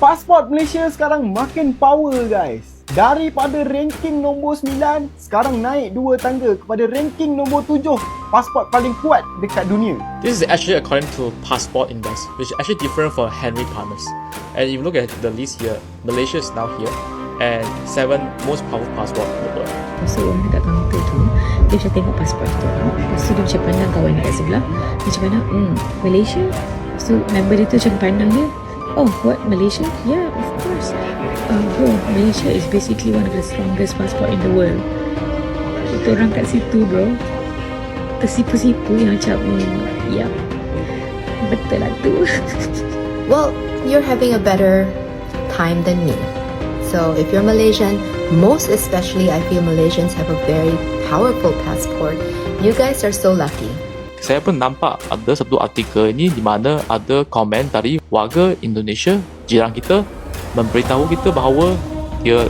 Pasport Malaysia sekarang makin power guys. Daripada ranking nombor 9, sekarang naik 2 tangga kepada ranking nombor 7, pasport paling kuat dekat dunia. This is actually according to Passport Index, which is actually different for Henry Partners. And if you look at the list here, Malaysia is now here, and 7 most powerful passport in the world. Lepas tu orang dekat kaunter tu, dia macam tengok pasport tu. Lepas tu dia macam pandang kawan dekat sebelah. Dia macam pandang, Malaysia? Lepas tu member dia tu macam pandang dia, oh, what, Malaysia? Yeah, of course. Bro, Malaysia is basically one of the strongest passport in the world. Kita orang kat situ, bro, tersipu-sipu yang macam, ya, betul lah tu. Well, you're having a better time than me. So if you're Malaysian, most especially I feel Malaysians have a very powerful passport. You guys are so lucky. Saya pun nampak ada satu artikel ini di mana ada komen dari warga Indonesia, jiran kita, memberitahu kita bahawa dia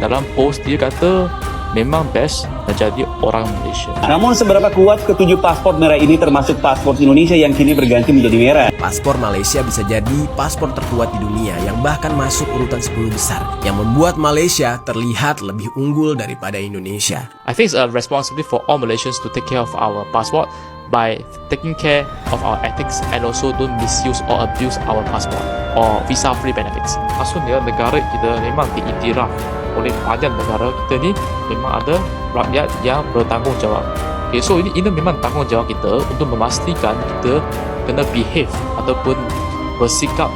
dalam post dia kata memang best menjadi orang Malaysia. Namun seberapa kuat ketujuh paspor merah ini termasuk paspor Indonesia yang kini berganti menjadi merah? Paspor Malaysia bisa jadi paspor terkuat di dunia yang bahkan masuk urutan 10 besar yang membuat Malaysia terlihat lebih unggul daripada Indonesia. I think it's a responsibility for all Malaysians to take care of our passport by taking care of our ethics and also don't misuse or abuse our passport or visa-free benefits. Maksudnya negara kita memang diiktiraf oleh banyak negara kita ni memang ada rakyat yang bertanggungjawab. Okay, so ini memang tanggungjawab kita untuk memastikan kita kena behave ataupun bersikap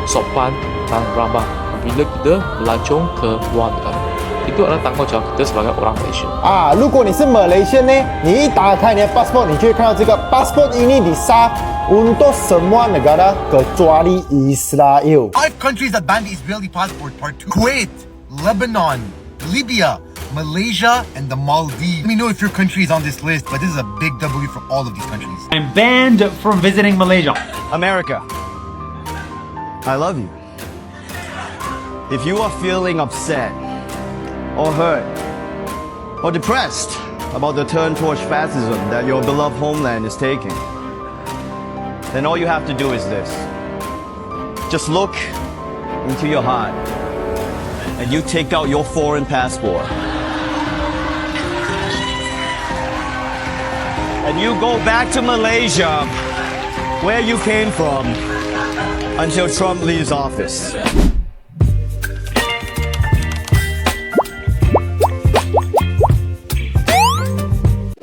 sopan dan ramah bila kita melancong ke luar negara. Itu adalah tanggungjawab kita sebagai orang Malaysia. 如果你是 Malaysian 呢，你一打开你的 passport， 你就会看到这个 passport ini disah untuk semua negara kecuali Israel. 5 countries that banned the Israeli passport. Part 2. Kuwait, Lebanon, Libya, Malaysia, and the Maldives. Let me know if your country is on this list, but this is a big W for all of these countries. I'm banned from visiting Malaysia. America, I love you. If you are feeling upset or hurt or depressed about the turn towards fascism that your beloved homeland is taking, then all you have to do is this. Just look into your heart and you take out your foreign passport and you go back to Malaysia, where you came from, until Trump leaves office.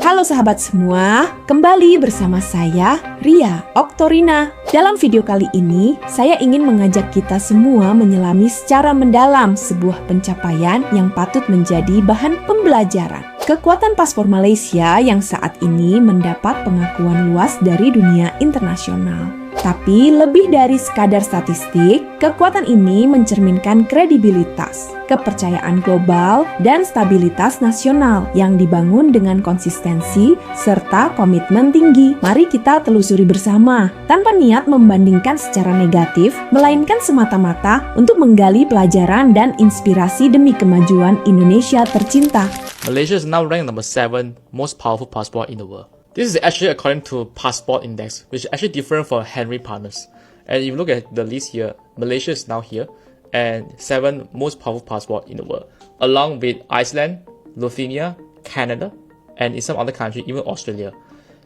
Halo sahabat semua, kembali bersama saya, Ria Oktorina. Dalam video kali ini, saya ingin mengajak kita semua menyelami secara mendalam sebuah pencapaian yang patut menjadi bahan pembelajaran. Kekuatan paspor Malaysia yang saat ini mendapat pengakuan luas dari dunia internasional. Tapi lebih dari sekadar statistik, kekuatan ini mencerminkan kredibilitas, kepercayaan global, dan stabilitas nasional yang dibangun dengan konsistensi serta komitmen tinggi. Mari kita telusuri bersama, tanpa niat membandingkan secara negatif, melainkan semata-mata untuk menggali pelajaran dan inspirasi demi kemajuan Indonesia tercinta. Malaysia is now ranked number 7 most powerful passport in the world. This is actually according to Passport Index, which is actually different for Henry Partners. And if you look at the list here, Malaysia is now here, and 7 most powerful passport in the world, along with Iceland, Lithuania, Canada, and in some other countries, even Australia.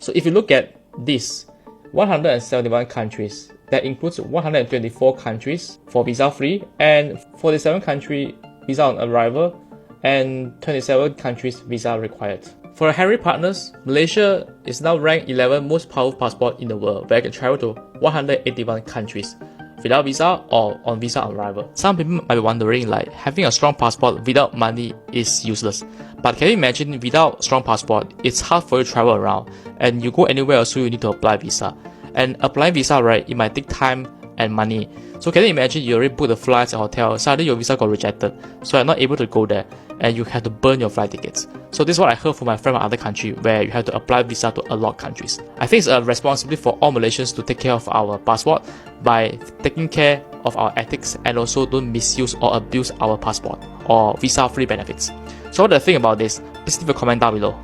So if you look at this, 171 countries, that includes 124 countries for visa-free, and 47 countries visa on arrival, and 27 countries visa required. For Henry Partners, Malaysia is now ranked 11 most powerful passport in the world, where you can travel to 181 countries without visa or on visa on arrival. Some people might be wondering, like, having a strong passport without money is useless. But can you imagine, without strong passport, it's hard for you to travel around, and you go anywhere else, so you need to apply visa. And applying visa, right, it might take time and money. So can you imagine, you already booked the flights and hotel, suddenly your visa got rejected, so you're not able to go there, and you have to burn your flight tickets. So this is what I heard from my friend from other country, where you have to apply visa to a lot of countries. I think it's a responsibility for all Malaysians to take care of our passport by taking care of our ethics and also don't misuse or abuse our passport or visa-free benefits. So what do you think about this? Please leave a comment down below.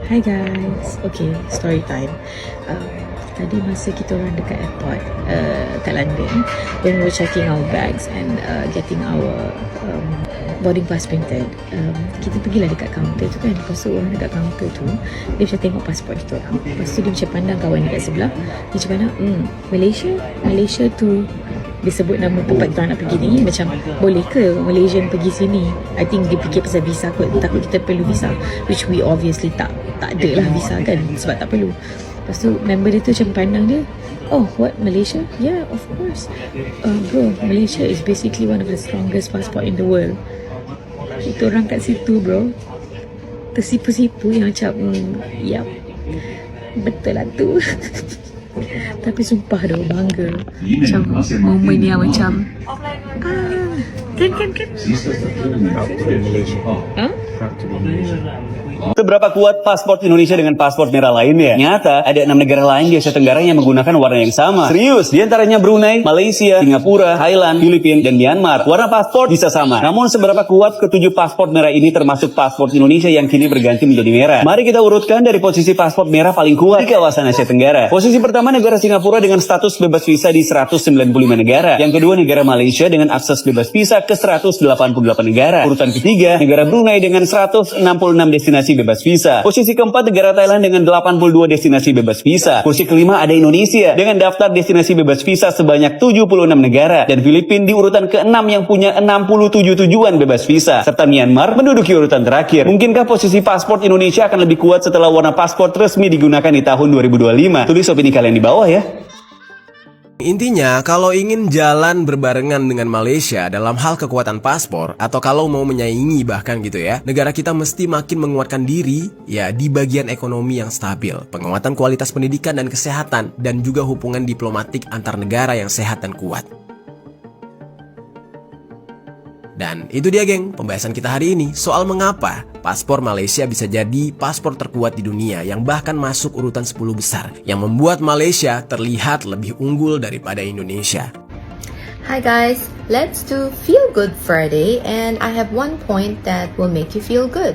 Hi guys. Okay, story time. Tadi masa kita orang dekat airport kat London, when we were checking our bags and getting our boarding pass printed, kita pergilah dekat kaunter tu kan. Lepas tu orang dekat kaunter tu dia macam tengok pasport kita orang. Lepas tu dia macam pandang kawan dekat sebelah, dia macam pandang, Malaysia tu dia sebut nama tempat kita nak pergi ni, macam boleh ke Malaysian pergi sini. I think dia fikir pasal visa kot, takut kita perlu visa, which we obviously tak ada lah visa kan, sebab tak perlu. Lepas tu member dia tu macam pandang dia, oh what, Malaysia? Yeah, of course. Bro, Malaysia is basically one of the strongest passport in the world. Itu orang kat situ bro tersipu-sipu yang macam yap, betul lah tu. Tapi sumpah dah bangga, macam momen yang macam kan Seberapa kuat paspor Indonesia dengan paspor merah lainnya? Nyata, ada 6 negara lain di Asia Tenggara yang menggunakan warna yang sama. Serius, di antaranya Brunei, Malaysia, Singapura, Thailand, Filipina, dan Myanmar. Warna paspor bisa sama. Namun seberapa kuat ketujuh paspor merah ini termasuk paspor Indonesia yang kini berganti menjadi merah? Mari kita urutkan dari posisi paspor merah paling kuat di kawasan Asia Tenggara. Posisi pertama negara Singapura dengan status bebas visa di 195 negara. Yang kedua negara Malaysia dengan akses bebas visa ke 188 negara. Urutan ketiga negara Brunei dengan 166 destinasi bebas visa. Posisi keempat negara Thailand dengan 82 destinasi bebas visa. Posisi kelima ada Indonesia dengan daftar destinasi bebas visa sebanyak 76 negara. Dan Filipina di urutan ke-6 yang punya 67 tujuan bebas visa. Serta Myanmar menduduki urutan terakhir. Mungkinkah posisi paspor Indonesia akan lebih kuat setelah warna paspor resmi digunakan di tahun 2025? Tulis opini kalian di bawah ya. Intinya, kalau ingin jalan berbarengan dengan Malaysia dalam hal kekuatan paspor, atau kalau mau menyaingi bahkan gitu ya, negara kita mesti makin menguatkan diri ya di bagian ekonomi yang stabil, penguatan kualitas pendidikan dan kesehatan, dan juga hubungan diplomatik antar negara yang sehat dan kuat. Dan itu dia geng, pembahasan kita hari ini soal mengapa paspor Malaysia bisa jadi paspor terkuat di dunia yang bahkan masuk urutan 10 besar, yang membuat Malaysia terlihat lebih unggul daripada Indonesia. Hi guys, let's do Feel Good Friday, and I have one point that will make you feel good.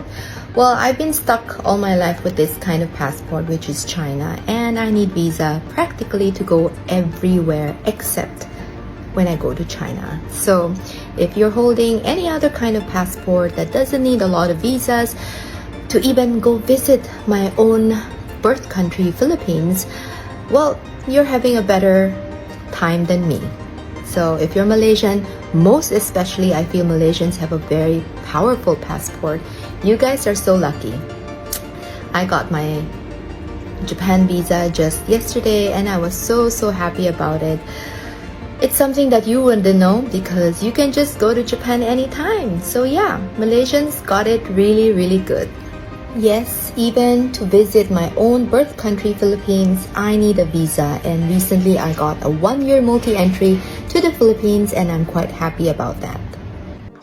Well, I've been stuck all my life with this kind of passport, which is China, and I need visa practically to go everywhere except when I go to China. So if you're holding any other kind of passport that doesn't need a lot of visas to even go visit my own birth country, Philippines, well, you're having a better time than me. So if you're Malaysian, most especially I feel Malaysians have a very powerful passport. You guys are so lucky. I got my Japan visa just yesterday and I was so happy about it. It's something that you wouldn't know because you can just go to Japan anytime. So yeah, Malaysians got it really good. Yes, even to visit my own birth country, Philippines, I need a visa, and recently I got a 1-year multi-entry to the Philippines and I'm quite happy about that.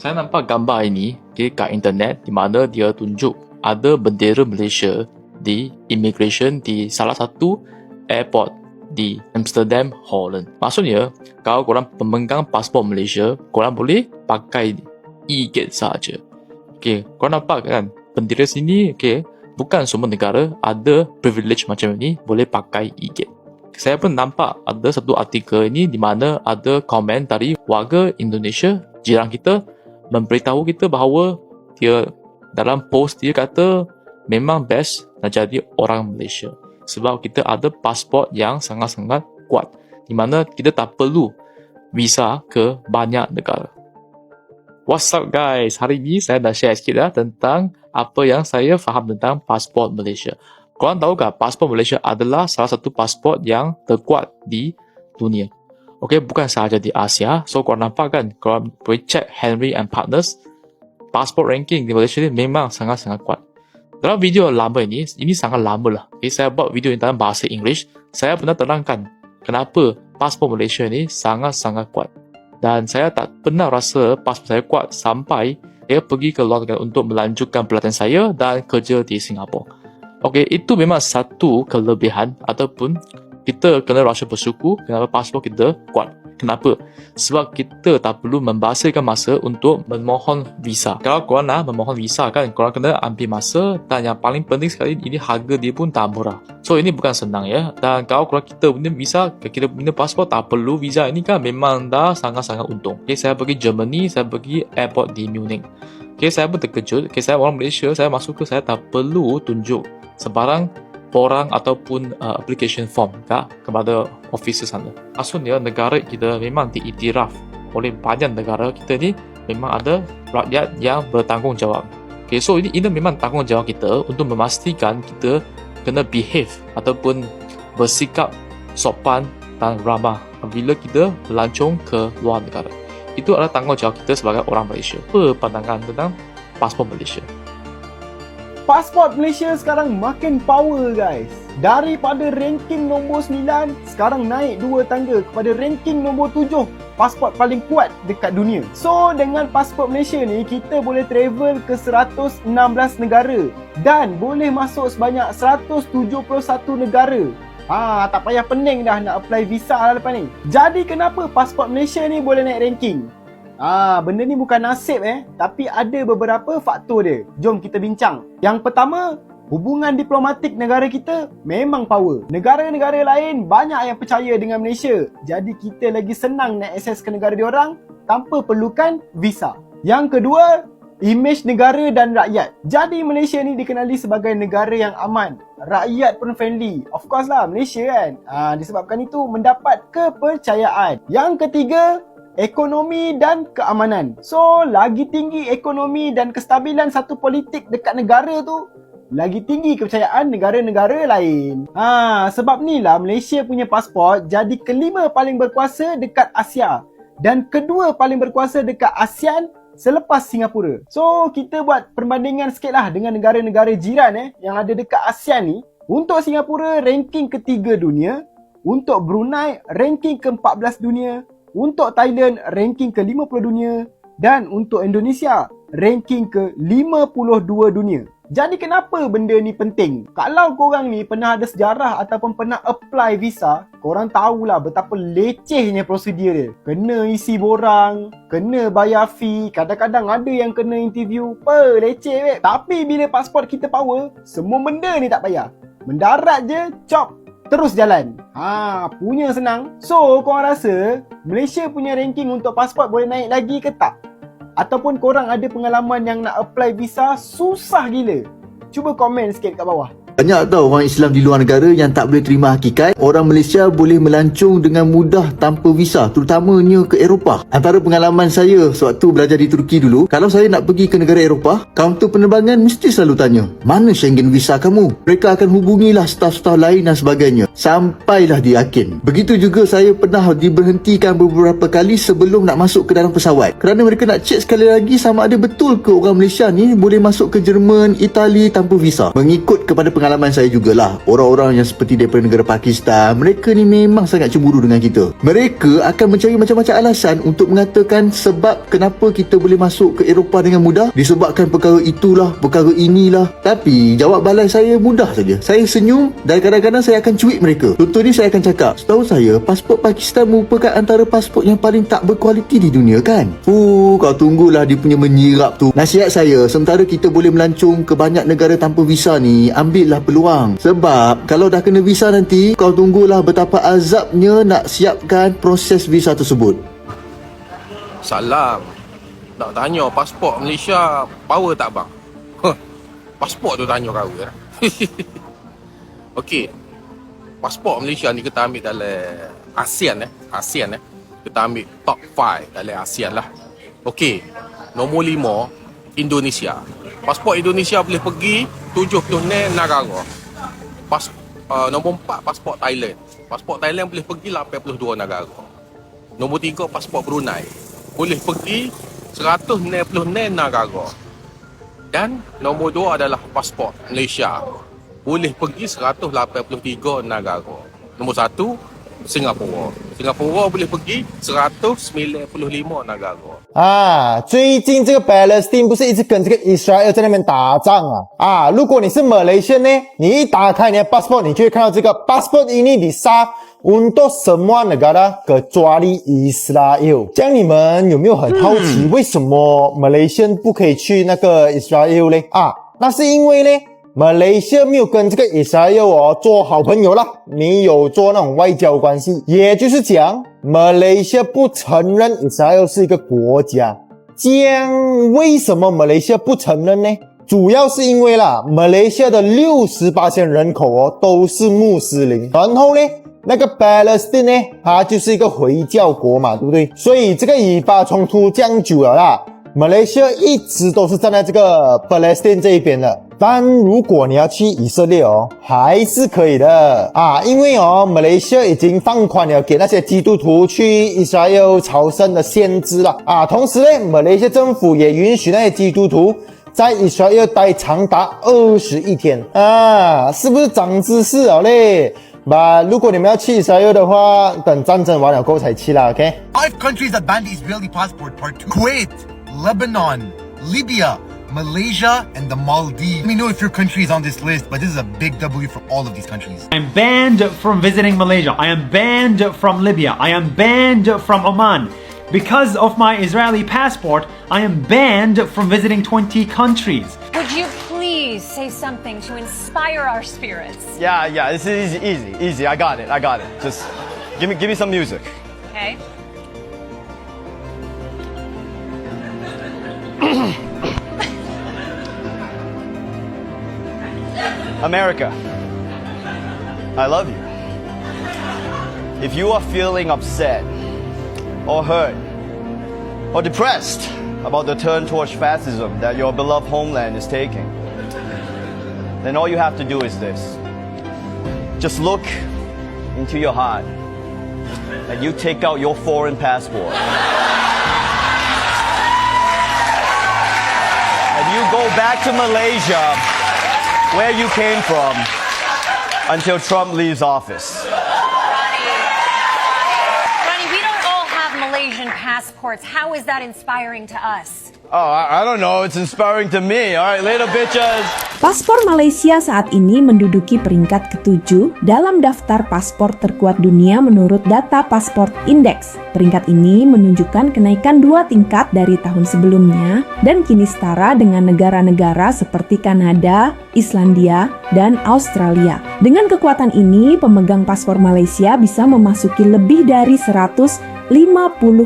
Saya nampak gambar ini kat internet di mana dia tunjuk ada bendera Malaysia di immigration di salah satu airport di Amsterdam, Holland. Maksudnya, kalau korang pemegang pasport Malaysia, korang boleh pakai e-gate saja. Okay, korang nampak kan? Bendera sini, okay, bukan semua negara ada privilege macam ini boleh pakai e-gate. Saya pun nampak ada satu artikel ini di mana ada komen dari warga Indonesia, jiran kita, memberitahu kita bahawa dia dalam post dia kata memang best nak jadi orang Malaysia. Sebab kita ada pasport yang sangat-sangat kuat, di mana kita tak perlu visa ke banyak negara. What's up guys? Hari ini saya dah share sikit tentang apa yang saya faham tentang pasport Malaysia. Korang tahu tak pasport Malaysia adalah salah satu pasport yang terkuat di dunia. Okay, bukan sahaja di Asia. So korang nampak kan, korang boleh check Henry and Partners, pasport ranking di Malaysia ni memang sangat-sangat kuat. Dalam video lama ini sangat lama lah. Okay, saya buat video dalam bahasa English. Saya pernah terangkan kenapa pasport Malaysia ni sangat-sangat kuat. Dan saya tak pernah rasa pasport saya kuat sampai saya pergi ke luar negara untuk melanjutkan pelatihan saya dan kerja di Singapura. Okay, itu memang satu kelebihan ataupun kita kena rasa bersyukur kenapa pasport kita kuat. Kenapa? Sebab kita tak perlu membahaskan masa untuk memohon visa. Kalau korang nak memohon visa kan, korang kena ambil masa, dan yang paling penting sekali, ini harga dia pun tak murah. So ini bukan senang ya. Dan kalau korang kita punya visa, kita punya pasport tak perlu visa, ini kan memang dah sangat-sangat untung. Okay, saya pergi Germany, saya pergi airport di Munich. Okay, saya pun terkejut. Okay, saya orang Malaysia, saya masuk ke, saya tak perlu tunjuk sebarang borang ataupun application form kepada officer sana. Maksudnya negara kita memang diiktiraf oleh banyak negara. Kita ni memang ada rakyat yang bertanggungjawab. Okay, so ini memang tanggungjawab kita untuk memastikan kita kena behave ataupun bersikap sopan dan ramah apabila kita melancong ke luar negara. Itu adalah tanggungjawab kita sebagai orang Malaysia. Apa pandangan tentang pasport Malaysia? Pasport Malaysia sekarang makin power guys. Daripada ranking nombor 9, sekarang naik 2 tangga kepada ranking nombor 7. Pasport paling kuat dekat dunia. So dengan pasport Malaysia ni, kita boleh travel ke 116 negara dan boleh masuk sebanyak 171 negara. Tak payah pening dah nak apply visa lah lepas ni. Jadi kenapa pasport Malaysia ni boleh naik ranking? Benda ni bukan nasib tapi ada beberapa faktor dia. Jom kita bincang. Yang pertama, hubungan diplomatik negara kita memang power. Negara-negara lain banyak yang percaya dengan Malaysia. Jadi kita lagi senang nak akses ke negara diorang tanpa perlukan visa. Yang kedua, imej negara dan rakyat. Jadi Malaysia ni dikenali sebagai negara yang aman. Rakyat pun friendly. Of course lah, Malaysia kan. Disebabkan itu mendapat kepercayaan. Yang ketiga, ekonomi dan keamanan. So, lagi tinggi ekonomi dan kestabilan satu politik dekat negara tu, lagi tinggi kepercayaan negara-negara lain. Sebab ni lah Malaysia punya pasport jadi kelima paling berkuasa dekat Asia dan kedua paling berkuasa dekat ASEAN selepas Singapura. So, kita buat perbandingan sikit lah dengan negara-negara jiran yang ada dekat ASEAN ni. Untuk Singapura, ranking ketiga dunia. Untuk Brunei, ranking ke-14 dunia. Untuk Thailand, ranking ke-50 dunia. Dan untuk Indonesia, ranking ke-52 dunia. Jadi kenapa benda ni penting? Kalau korang ni pernah ada sejarah ataupun pernah apply visa, korang tahulah betapa lecehnya prosedur dia. Kena isi borang, kena bayar fee, kadang-kadang ada yang kena interview. Leceh Tapi bila pasport kita power, semua benda ni tak payah. Mendarat je, chop, terus jalan. Punya senang. So, korang rasa Malaysia punya ranking untuk pasport boleh naik lagi ke tak? Ataupun korang ada pengalaman yang nak apply visa susah gila? Cuba komen sikit kat bawah. Banyak tau orang Islam di luar negara yang tak boleh terima hakikat orang Malaysia boleh melancong dengan mudah tanpa visa, terutamanya ke Eropah. Antara pengalaman saya sewaktu belajar di Turki dulu, kalau saya nak pergi ke negara Eropah, kaunter penerbangan mesti selalu tanya, mana Schengen visa kamu? Mereka akan hubungilah staf-staf lain dan sebagainya, sampailah dia yakin. Begitu juga saya pernah diberhentikan beberapa kali sebelum nak masuk ke dalam pesawat, kerana mereka nak cek sekali lagi sama ada betul ke orang Malaysia ni boleh masuk ke Jerman, Itali tanpa visa. Mengikut kepada pengalaman saya jugalah, orang-orang yang seperti daripada negara Pakistan, mereka ni memang sangat cemburu dengan kita. Mereka akan mencari macam-macam alasan untuk mengatakan sebab kenapa kita boleh masuk ke Eropah dengan mudah, disebabkan perkara itulah, perkara inilah. Tapi jawab balai saya mudah saja. Saya senyum dan kadang-kadang saya akan cuit mereka. Contohnya saya akan cakap, setahu saya pasport Pakistan merupakan antara pasport yang paling tak berkualiti di dunia kan? Kau tunggulah dia punya menyirap tu. Nasihat saya, sementara kita boleh melancong ke banyak negara tanpa visa ni, ambillah peluang. Sebab kalau dah kena visa nanti, kau tunggulah betapa azabnya nak siapkan proses visa tersebut. Salam. Nak tanya pasport Malaysia power tak bang? Pasport tu tanya kau ya. Okey. Pasport Malaysia ni kita ambil dalam ASEAN ASEAN kita ambil top 5 dalam ASEAN lah. Okey. Nombor 5 Indonesia. Pasport Indonesia boleh pergi 76 negara. Nombor 4 pasport Thailand. Pasport Thailand boleh pergi 82 negara. Nombor 3 pasport Brunei. Boleh pergi 166 negara. Dan nombor 2 adalah pasport Malaysia. Boleh pergi 183 negara. Nombor 1 Singapura. Singapura boleh pergi 195 negara. 最近这个 Palestine 不是一直跟这个 Israel 在那边打仗如果你是 Malaysian 呢，你一打开你的 passport， 你就会看到这个 passport ini disah untuk semua negara kecuali Israel。这样你们有没有很好奇，为什么 Malaysian 不可以去那个 Israel 呢？那是因为呢，马来西亚没有跟这个 Israel 做好朋友啦，没有做那种外交关系，也就是讲，马来西亚不承认 Israel 是一个国家。这样为什么马来西亚不承认呢？主要是因为啦，马来西亚的68%人口都是穆斯林，然后呢，那个 Palestine 呢，它就是一个回教国嘛，对不对？所以这个以巴冲突这样久了啦，马来西亚一直都是站在这个 Palestine 这一边的。但如果你要去以色列还是可以的因为马来西亚已经放宽了给那些基督徒去以色列朝圣的限制了同时呢，马来西亚政府也允许那些基督徒在以色列待长达21天是不是长知识了嘞？如果你们要去以色列的话，等战争完了过后才去啦 ，OK？ 5 countries that banned Israeli passport part 2: Kuwait, Lebanon, Libya, Malaysia, and the Maldives. Let me know if your country is on this list, but this is a big W for all of these countries. I'm banned from visiting Malaysia. I am banned from Libya. I am banned from Oman. Because of my Israeli passport, I am banned from visiting 20 countries. Would you please say something to inspire our spirits? Yeah, this is easy. I got it. Just give me some music. Okay. America, I love you. If you are feeling upset or hurt or depressed about the turn towards fascism that your beloved homeland is taking, then all you have to do is this. Just look into your heart and you take out your foreign passport. And you go back to Malaysia, where you came from, until Trump leaves office. Ronnie, we don't all have Malaysian passports. How is that inspiring to us? Oh, I don't know. It's inspiring to me. All right, later, bitches. Paspor Malaysia saat ini menduduki peringkat ke-7 dalam daftar paspor terkuat dunia menurut data Passport Index. Peringkat ini menunjukkan kenaikan 2 tingkat dari tahun sebelumnya dan kini setara dengan negara-negara seperti Kanada, Islandia, dan Australia. Dengan kekuatan ini, pemegang paspor Malaysia bisa memasuki lebih dari 150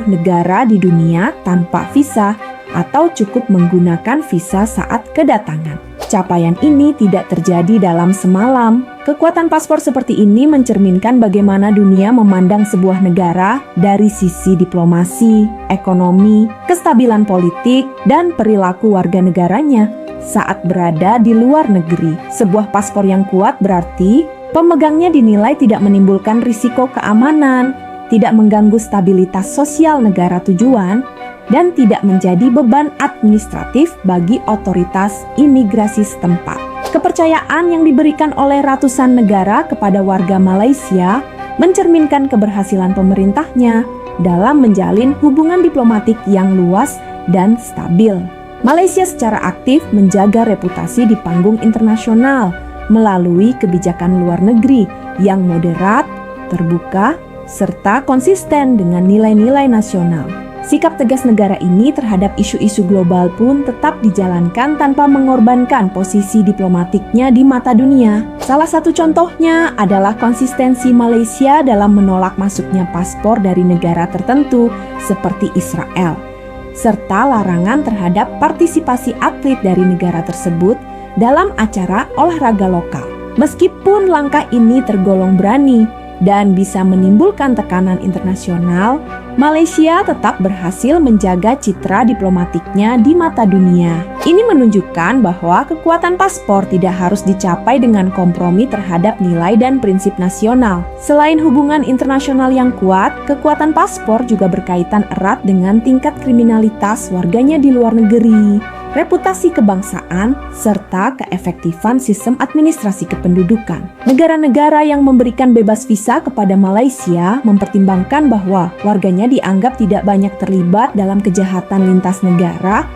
negara di dunia tanpa visa atau cukup menggunakan visa saat kedatangan. Capaian ini tidak terjadi dalam semalam. Kekuatan paspor seperti ini mencerminkan bagaimana dunia memandang sebuah negara dari sisi diplomasi, ekonomi, kestabilan politik, dan perilaku warga negaranya saat berada di luar negeri. Sebuah paspor yang kuat berarti pemegangnya dinilai tidak menimbulkan risiko keamanan, tidak mengganggu stabilitas sosial negara tujuan, dan tidak menjadi beban administratif bagi otoritas imigrasi setempat. Kepercayaan yang diberikan oleh ratusan negara kepada warga Malaysia mencerminkan keberhasilan pemerintahnya dalam menjalin hubungan diplomatik yang luas dan stabil. Malaysia secara aktif menjaga reputasi di panggung internasional melalui kebijakan luar negeri yang moderat, terbuka, serta konsisten dengan nilai-nilai nasional. Sikap tegas negara ini terhadap isu-isu global pun tetap dijalankan tanpa mengorbankan posisi diplomatiknya di mata dunia. Salah satu contohnya adalah konsistensi Malaysia dalam menolak masuknya paspor dari negara tertentu seperti Israel, serta larangan terhadap partisipasi atlet dari negara tersebut dalam acara olahraga lokal. Meskipun langkah ini tergolong berani dan bisa menimbulkan tekanan internasional, Malaysia tetap berhasil menjaga citra diplomatiknya di mata dunia. Ini menunjukkan bahwa kekuatan paspor tidak harus dicapai dengan kompromi terhadap nilai dan prinsip nasional. Selain hubungan internasional yang kuat, kekuatan paspor juga berkaitan erat dengan tingkat kriminalitas warganya di luar negeri, reputasi kebangsaan, serta keefektifan sistem administrasi kependudukan. Negara-negara yang memberikan bebas visa kepada Malaysia mempertimbangkan bahwa warganya dianggap tidak banyak terlibat dalam kejahatan lintas negara,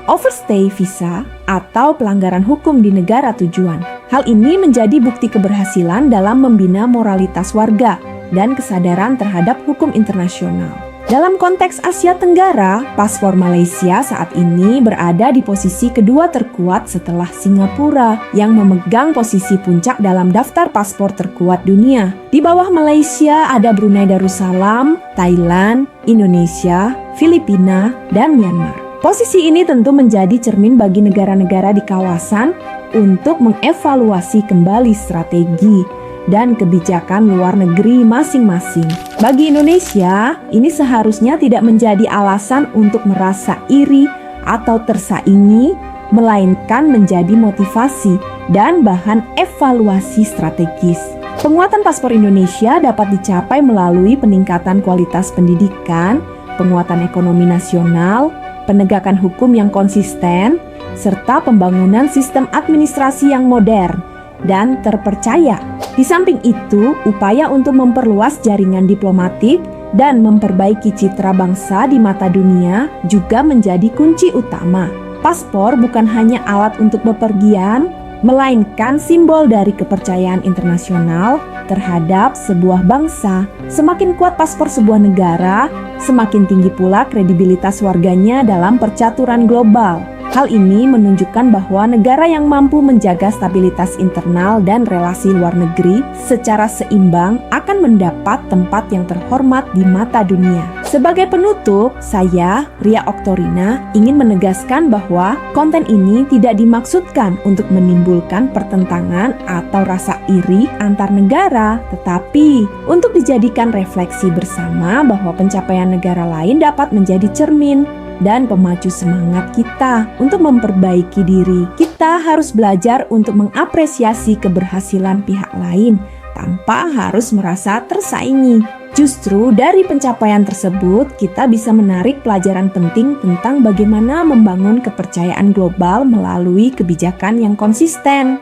overstay visa, atau pelanggaran hukum di negara tujuan. Hal ini menjadi bukti keberhasilan dalam membina moralitas warga dan kesadaran terhadap hukum internasional. Dalam konteks Asia Tenggara, paspor Malaysia saat ini berada di posisi kedua terkuat setelah Singapura yang memegang posisi puncak dalam daftar paspor terkuat dunia. Di bawah Malaysia ada Brunei Darussalam, Thailand, Indonesia, Filipina, dan Myanmar. Posisi ini tentu menjadi cermin bagi negara-negara di kawasan untuk mengevaluasi kembali strategi dan kebijakan luar negeri masing-masing. Bagi Indonesia, ini seharusnya tidak menjadi alasan untuk merasa iri atau tersaingi, melainkan menjadi motivasi dan bahan evaluasi strategis. Penguatan paspor Indonesia dapat dicapai melalui peningkatan kualitas pendidikan, penguatan ekonomi nasional, penegakan hukum yang konsisten, serta pembangunan sistem administrasi yang modern dan terpercaya. Di samping itu, upaya untuk memperluas jaringan diplomatik dan memperbaiki citra bangsa di mata dunia juga menjadi kunci utama. Paspor bukan hanya alat untuk bepergian, melainkan simbol dari kepercayaan internasional terhadap sebuah bangsa. Semakin kuat paspor sebuah negara, semakin tinggi pula kredibilitas warganya dalam percaturan global. Hal ini menunjukkan bahwa negara yang mampu menjaga stabilitas internal dan relasi luar negeri secara seimbang akan mendapat tempat yang terhormat di mata dunia. Sebagai penutup, saya, Ria Oktorina, ingin menegaskan bahwa konten ini tidak dimaksudkan untuk menimbulkan pertentangan atau rasa iri antar negara, tetapi untuk dijadikan refleksi bersama bahwa pencapaian negara lain dapat menjadi cermin dan pemacu semangat kita untuk memperbaiki diri. Kita harus belajar untuk mengapresiasi keberhasilan pihak lain tanpa harus merasa tersaingi. Justru dari pencapaian tersebut, kita bisa menarik pelajaran penting tentang bagaimana membangun kepercayaan global melalui kebijakan yang konsisten,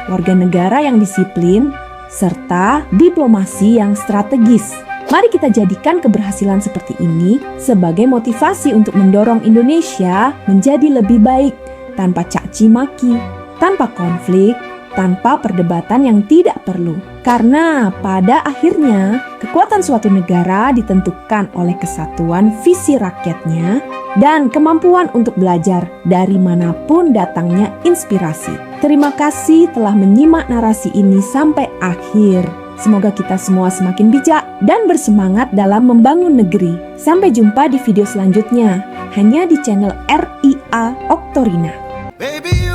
warga negara yang disiplin, serta diplomasi yang strategis. Mari kita jadikan keberhasilan seperti ini sebagai motivasi untuk mendorong Indonesia menjadi lebih baik tanpa caci maki, tanpa konflik, tanpa perdebatan yang tidak perlu. Karena pada akhirnya kekuatan suatu negara ditentukan oleh kesatuan visi rakyatnya dan kemampuan untuk belajar dari manapun datangnya inspirasi. Terima kasih telah menyimak narasi ini sampai akhir. Semoga kita semua semakin bijak dan bersemangat dalam membangun negeri. Sampai jumpa di video selanjutnya, hanya di channel RIA Oktorina. Baby,